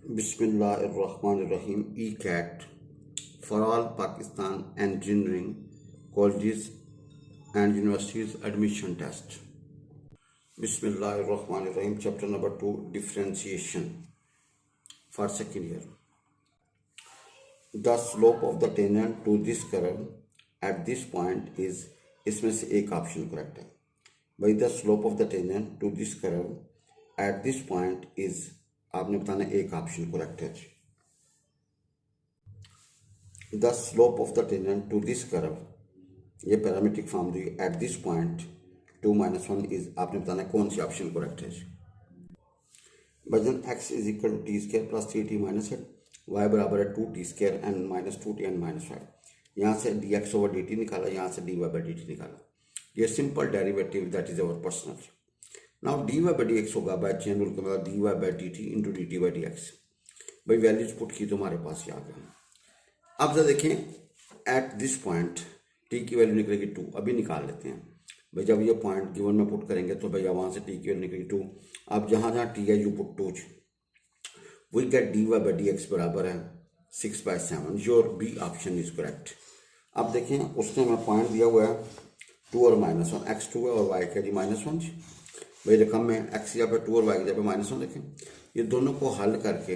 Bismillahirrahmanirrahim. ECAT for all Pakistan engineering colleges and universities admission test. Bismillahirrahmanirrahim. Chapter number 2, differentiation for second year. The slope of the tangent to this curve at this point is, इसमें से एक option correct है भाई. The slope of the tangent to this curve at this point is, आपने बताना एक option correct है. The slope of the tangent to this curve, ये parametric form the at this point 2-1 is, आपने बताना कौन सी ऑप्शन करेक्ट है. When x is equal to t square plus 3t minus eight, y बराबर है 2t स्क्वायर and minus 2t and minus 5. यहाँ से dx ओवर dt निकाला, यहाँ से dy बाई dt निकाला. ये simple derivative that is our personal. Now dy by dx होगा बाय चेन रूल के मतलब dy by dt into dt by dx. भाई वैल्यूज पुट की तो हमारे पास ये आ गया. अब जरा देखें एट दिस पॉइंट t की वैल्यू निकलेगी 2. अभी निकाल लेते हैं भाई. जब ये पॉइंट गिवन में पुट करेंगे तो भैया वहाँ से t की वैल्यू निकलेगी 2. अब जहाँ जहाँ t है you put 2, we get dy by dx बराबर है 6/7. Your B option is correct. अब देखें उसने हमें पॉइंट दिया हुआ है 2 और -1, x2 है और y क्या जी -1. भाई रकम में x यहाँ पे 2 और y की जगह पे -1. देखें ये दोनों को हल करके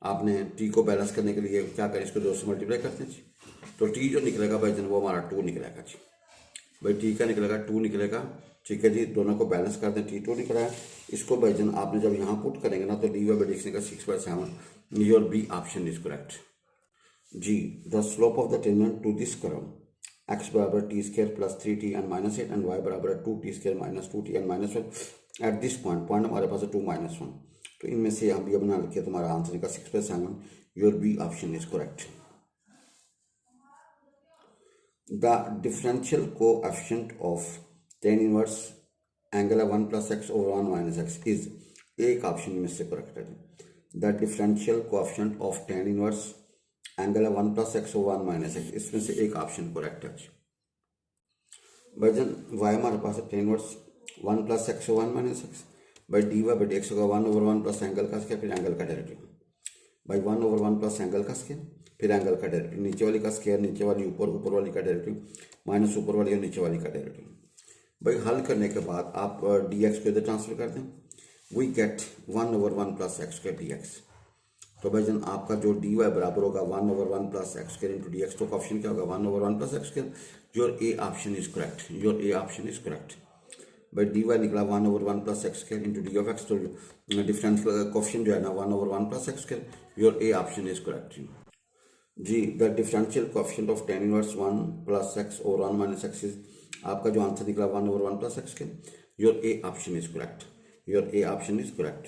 आपने t को बैलेंस करने के लिए क्या करें, इसको 2 से मल्टीप्लाई करते हैं जी. तो t जो निकलेगा भाई जन वो हमारा 2 निकलेगा जी. भाई t का निकलेगा 2 निकलेगा. ठीक है जी, दोनों को बैलेंस कर दें. t2 निकला है, इसको भाई जन आपने जब यहाँ पुट करेंगे ना तो dy बाई dx निकलेगा 6/7. Your B option is correct जी. The slope of the tangent to this curve x बराबर t square plus 3t and minus 8 and y बराबर है 2t square minus 2t and minus 1 at this point हमारे पास है 2-1. तो इनमें से हम ये बना लिखे, तुम्हारा आंसर निकला 6/7. Your B option is correct. The differential coefficient of tan inverse angle 1 + x over 1 - x is, एक ऑप्शन में से करेक्ट है. The differential coefficient of tan inverse angle 1 + x over 1 - x, इसमें से एक ऑप्शन करेक्ट है. वजन y हमारे पास है tan inverse 1 + x over 1 - x by dy by dx होगा 1 over 1 प्लस एंगल का स्क्वायर फिर एंगल का derivative. By 1 over 1 plus angle का स्क्वायर फिर एंगल का डेरिवेटिव. नीचे वाली का स्क्वायर नीचे वाली ऊपर, ऊपर वाली का डेरिवेटिव माइनस ऊपर वाली और नीचे वाली का डेरिवेटिव. भाई हल करने के बाद आप dx को इधर ट्रांसफर कर दें. We get 1 over 1 plus x² dx. तो भाई जन आपका जो dy बराबर होगा 1 over 1 plus x² into dx. तो ऑप्शन क्या होगा 1 over 1 plus x². Your A option is correct. Your A option is correct. भाई dy निकला 1 over 1 plus x² into D of x. तो डिफरेंशियल कोएफिशिएंट जो है ना 1 over 1 plus x². Your A option is correct जी. The differential coefficient of tan inverse 1 + x over 1 - x is, आपका जो answer निकला 1 over 1 plus x². Your A option is correct. Your A option is correct.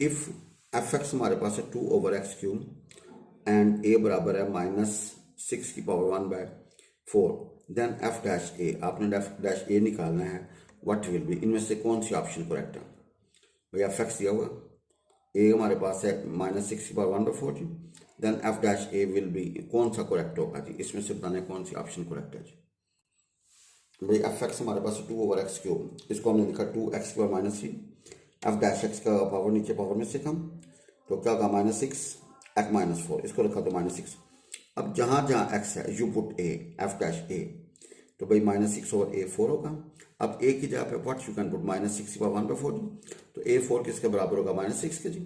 If f(x) हमारे पास है 2 over x³ and a बराबर है -6⁴ then f'(a), आपने f'(a) निकालना है. व्हाट विल बी, इनमें से कौन सी ऑप्शन करेक्ट है. भैया f(x) दिया हुआ, a हमारे पास है -6⁴ जी. देन f'(a) विल बी, कौन सा करेक्ट होगा जी. इसमें से बताना है कौन सी ऑप्शन करेक्ट है जी. भाई f(x) हमारे पास 2 over x³, इसको हमने लिखा 2x³ -3. f'(x) का पावर नीचे पावर में से कम, तो क्या होगा -6 (4), इसको रखा तो -6. अब जहाँ जहाँ x है यू पुट a, f'(a), तो भाई -6 over a 4 होगा. अब a की जगह पे व्हाट यू कैन पुट -6⁴ तो a4 किसके बराबर होगा -6 के जी.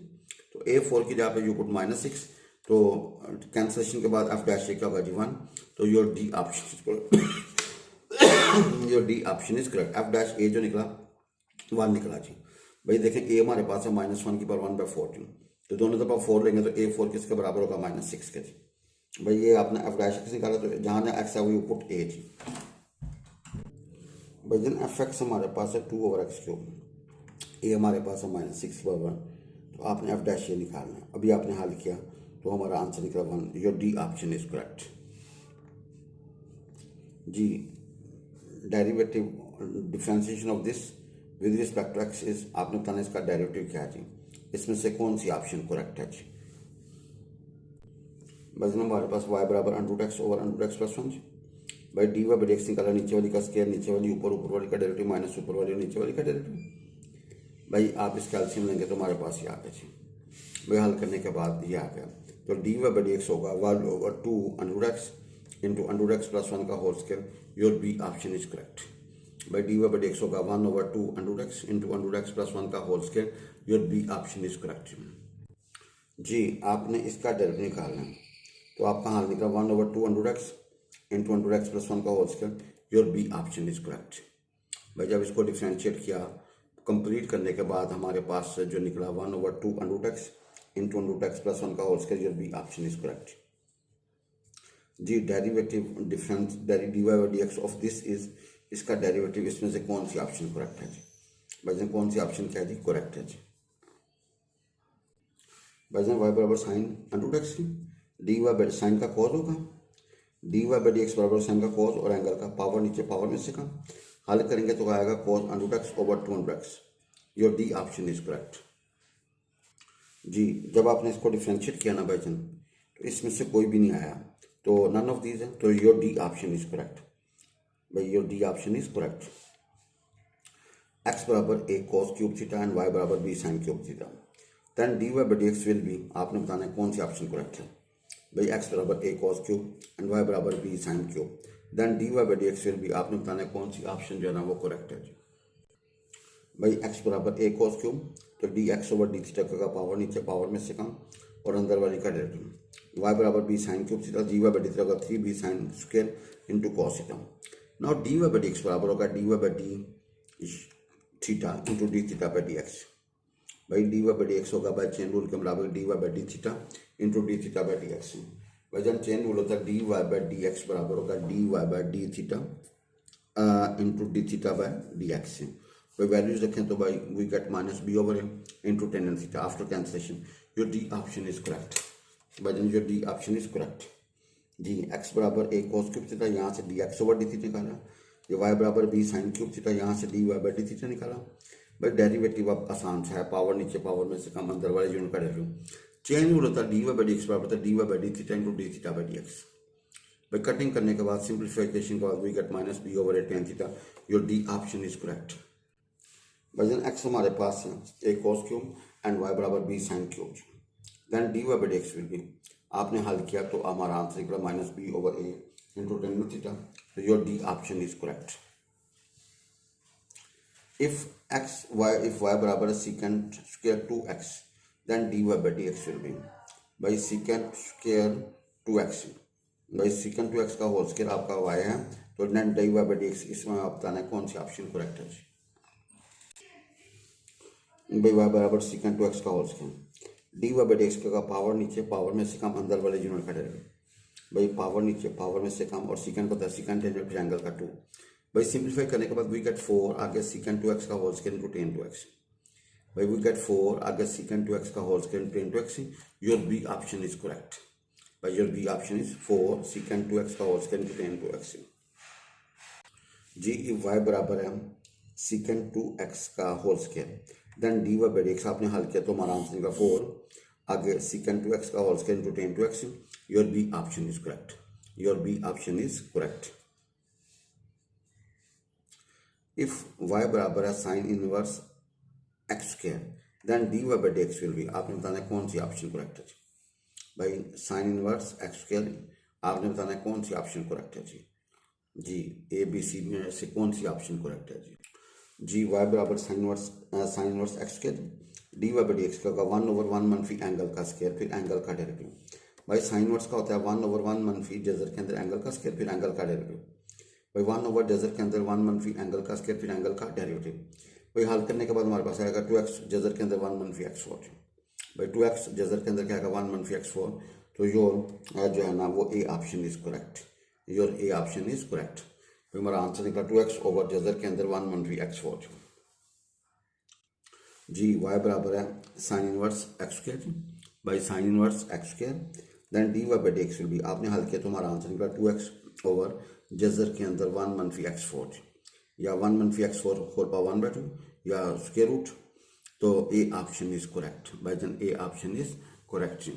तो a4 की जगह पे यू पुट -6, तो कैंसलेशन के बाद f'(a) क्या होगा जी 1. तो your D option your D option is correct. f'(a) जो निकला 1 निकला जी. भाई देखें a हमारे पास है -1/4 जी. तो दोनों तरफ 4 लेंगे तो a4 किसके बराबर होगा -6 के जी. भाई ये आपने f'(x) निकाला, तो जहाँ जहाँ x है वो पुट a जी. भाई जन f(x) हमारे पास है 2 over x³, a हमारे पास है -6/1, तो आपने f'(a) निकालना है. अभी आपने हल किया तो हमारा आंसर निकला 1. Your D option is correct जी. Derivative differentiation of this with respect to x is, आपने बताना इसका डेरिवेटिव क्या है जी. इसमें से कौन सी ऑप्शन करेक्ट है जी. बस हमारे पास y बराबर √x over √x + 1 जी. भाई dy बाई dx निकाला, नीचे वाली का स्क्वायर, नीचे वाली ऊपर, ऊपर वाली का डेरिवेटिव माइनस ऊपर वाली नीचे वाली का डेरिवेटिव। भाई आप इसका एलसीएम लेंगे तो हमारे पास ये आ गया जी। भाई हल करने के बाद ये आ गया, तो dy बाई dx होगा 1/2 under x into under x plus 1 का whole square. Your B option is correct. भाई dy बाई dx होगा 1/2 under x into under x plus 1 का whole square. Your B option is correct जी। आपने इसका derivative निकालना है, तो आपका हल निकला 1/2 under x into under x plus 1 का whole square. Your B option is correct. भाई जब इसको डिफ्रेंशिएट किया, कंप्लीट करने के बाद हमारे पास जो निकला 1/2 under x into under x plus 1 का whole square. Your B option is correct जी। Derivative difference dy by dx of this is, इसका डेरिवेटिव इसमें से कौन सी ऑप्शन करेक्ट है जी? भाईजान कौन सी ऑप्शन क्या है जी? करेक्ट है जी। भाईजान y बराबर साइन अंडर x की, dy बाई साइन का कॉज होगा, dy बाई dx बराबर साइन का कॉज और एंगल का पावर नीचे पावर में से कम। हल करेंगे तो आएगा cos under x over 2 under x। Your D option is correct जी। जब आपने इसको डिफ्रेंशिएट किया ना भाईजान, तो इसमें से कोई भी नहीं आया, तो नन ऑफ दीज है, तो your D option is correct. भाई your D option is correct. x बराबर a cos cube theta and y बराबर b sin cube theta, then dy by dx will be, आपने बताना है कौन सी ऑप्शन करेक्ट है। भाई x बराबर a cos cube and y बराबर b sin cube, then dy by dx will be, आपने बताना है कौन सी ऑप्शन जो है ना वो करेक्ट है जी। भाई x बराबर a cos क्यूब, तो dx ओवर d थीटा का पावर नीचे पावर में से कम और अंदर वाली का डेरिवेटिव। y बराबर b sin cube theta, dy by d theta का 3b sin square into cos theta. Now dy by dx बराबर होगा dy by d theta into d theta by dx। भाई dy बाई dx होगा by chain rule के बराबर dy by d theta into d theta by dx। भाई जब chain rule होता है dy बाई dx बराबर होगा dy by d theta into d theta by dx। भाई वैल्यूज रखें तो भाई we get minus B over A into tan theta after cancellation. Your D option is correct. भाई your D option is correct जी। x बराबर a cos cube theta, यहाँ से dx over d theta निकाला। ये y बराबर b sin cube theta, यहाँ से dy बाई d थीटा निकाला। भाई डेरिवेटिव अब आसान सा है, पावर नीचे पावर में से कम, अंदर वाले यूनिट का डेरिवेटिव। चेन रूल होता है dy बाई dx बराबर होता है dy by d theta into d theta by dx। भाई कटिंग करने के बाद, सिंप्लीफिकेशन के बाद we get minus B over A tan theta. Your D option is correct. भाई x हमारे पास है a cos cube and y बराबर b sin cube, then dy by dx will be, आपने हल किया तो हमारा आंसर निकला minus B over A into tan theta. तो your D option is correct. If y बराबर secant square 2x, then dy by dx will be, भाई secant square 2x, भाई सीकेंट 2x का होल स्क्वायर आपका y है, तो then dy by dx, इसमें आप बताना है कौन सी ऑप्शन करेक्ट है। भाई y बराबर सीकेंट 2x का whole square, dy by dx का पावर नीचे पावर में से कम, अंदर वाले यूनिट का डेरिवेटिव। भाई पावर नीचे पावर में से कम और सीकेंट होता है सीकेंट फिर एंगल का 2। भाई सिंप्लीफाई करने के बाद वी गेट 4, आगे सीकेंट 2x का whole square into tan 2x। भाई वी गेट 4, आगे सीकेंट 2x का whole square into tan 2x। Your B option is correct. भाई your B option is 4 secant 2x का whole square into tan 2x जी। If y बराबर है secant 2x का whole square, then dy by dx आपने हल किया तो हमारा आंसर निकला 4, आगे सीकेंट 2x का whole square into tan 2x। Your B option is correct. Your B option is correct. If y बराबर है sine inverse x square, then dy by dx will be, आपने बताना है कौन सी ऑप्शन करेक्ट है जी। भाई साइन इनवर्स x स्क्वायर, आपने बताना है कौन सी ऑप्शन करेक्ट है जी। ए बी सी में से कौन सी ऑप्शन करेक्ट है जी। y बराबर sign inverse x square, dy by dx का 1/1 मनफी एंगल का स्क्वायर फिर एंगल का डेरिवेटिव। भाई साइन इनवर्स का होता है 1/1 मनफी जजर के अंदर एंगल का स्क्वायर फिर एंगल का डेरिवेटिव। भाई 1 ओवर जजर के अंदर 1 मनफी एंगल का स्क्वायर फिर एंगल का डेरिवेटिव। भाई हल करने के बाद हमारे पास आएगा 2x जजर के अंदर 1 मनफी x4। भाई 2x जजर के अंदर क्या आएगा 1 मनफी x4। तो योर जो है ना वो ए option is correct. Your A option is correct. तो हमारा आंसर निकला 2x ओवर जजर के अंदर 1 मनफी x4 जी। y बराबर है sine inverse x square, by sine inverse x square, then dy by dx will be, आपने हल किया तो हमारा आंसर निकला 2x ओवर जजर के अंदर 1 मनफी x4 या 1 मनफी x4 होल पावर 1/2 या स्क्वायर रूट। तो ए ऑप्शन इज करेक्ट। बाई जन ए ऑप्शन इज करेक्ट।